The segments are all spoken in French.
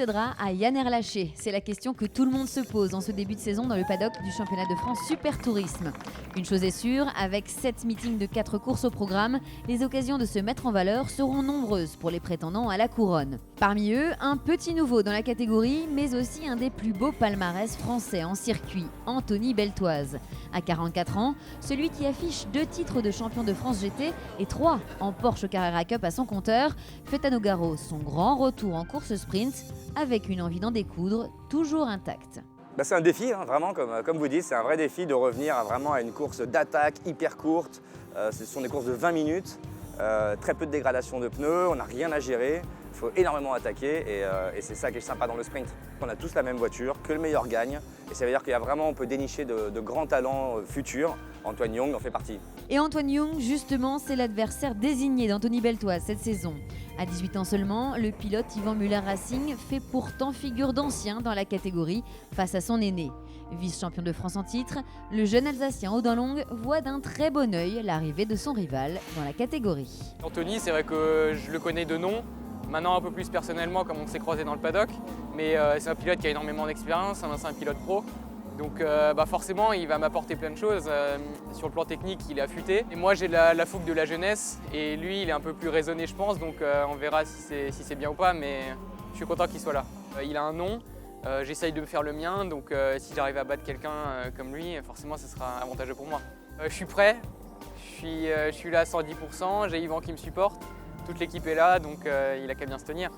succédera à Yann Erlaché? C'est la question que tout le monde se pose dans ce début de saison dans le paddock du championnat de France Super Tourisme. Une chose est sûre, avec 7 meetings de 4 courses au programme, les occasions de se mettre en valeur seront nombreuses pour les prétendants à la couronne. Parmi eux, un petit nouveau dans la catégorie, mais aussi un des plus beaux palmarès français en circuit, Anthony Beltoise. À 44 ans, celui qui affiche 2 titres de champion de France GT et 3 en Porsche Carrera Cup à son compteur, fait à Nogaro son grand retour en course sprint avec une envie d'en découdre toujours intacte. C'est un défi, vraiment, comme vous dites, c'est un vrai défi de revenir à une course d'attaque hyper courte. Ce sont des courses de 20 minutes, très peu de dégradation de pneus, on n'a rien à gérer. Il faut énormément attaquer et c'est ça qui est sympa dans le sprint. On a tous la même voiture, que le meilleur gagne. Et ça veut dire on peut dénicher de grands talents futurs. Antoine Young en fait partie. Et Antoine Young, justement, c'est l'adversaire désigné d'Anthony Beltoise cette saison. À 18 ans seulement, le pilote Yvan Muller Racing fait pourtant figure d'ancien dans la catégorie face à son aîné. Vice-champion de France en titre, le jeune Alsacien Audin Long voit d'un très bon œil l'arrivée de son rival dans la catégorie. Anthony, c'est vrai que je le connais de nom. Maintenant un peu plus personnellement comme on s'est croisé dans le paddock, mais c'est un pilote qui a énormément d'expérience, un ancien pilote pro. Donc forcément il va m'apporter plein de choses. Sur le plan technique il est affûté. Et moi j'ai la fougue de la jeunesse et lui il est un peu plus raisonné je pense, donc on verra si c'est bien ou pas, mais je suis content qu'il soit là. Il a un nom, j'essaye de me faire le mien, donc si j'arrive à battre quelqu'un comme lui, forcément ce sera avantageux pour moi. Je suis prêt, je suis là à 110%, j'ai Yvan qui me supporte. Toute l'équipe est là, donc il a qu'à bien se tenir.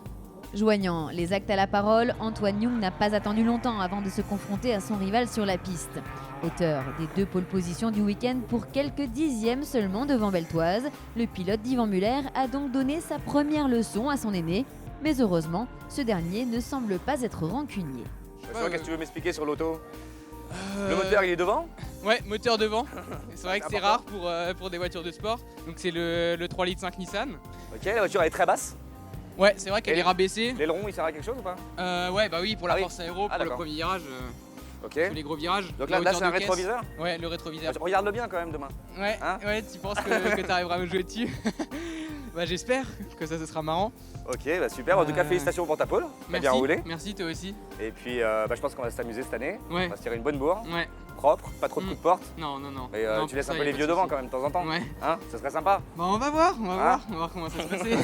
Joignant les actes à la parole, Antoine Young n'a pas attendu longtemps avant de se confronter à son rival sur la piste. Auteur des 2 pôles positions du week-end pour quelques dixièmes seulement devant Beltoise, le pilote d'Yvan Muller a donc donné sa première leçon à son aîné. Mais heureusement, ce dernier ne semble pas être rancunier. Qu'est-ce que tu veux m'expliquer sur l'auto? Le moteur il est devant? Ouais, moteur devant. C'est vrai que c'est rare pour des voitures de sport. Donc c'est le 3 litres 5 Nissan. Ok, la voiture elle est très basse. Ouais, c'est vrai qu'elle est rabaissée. L'aileron il sert à quelque chose ou pas? Ouais, bah oui, pour la force aéro, pour le premier virage. Ok. Sur les gros virages. Donc là c'est un rétroviseur? Ouais, le rétroviseur. Regarde-le bien quand même demain. Ouais, ouais, tu penses que tu arriveras à me jouer dessus? Bah j'espère que ça sera marrant. Ok, super. En tout cas, félicitations pour ta pole. T'as bien roulé. Merci, toi aussi. Et puis, je pense qu'on va s'amuser cette année. Ouais. On va se tirer une bonne bourre. Ouais. Propre, pas trop de coups de porte. Non. Et tu laisses un peu les vieux devant quand même de temps en temps. Ouais. Ça serait sympa. Bah on va voir comment ça se passer.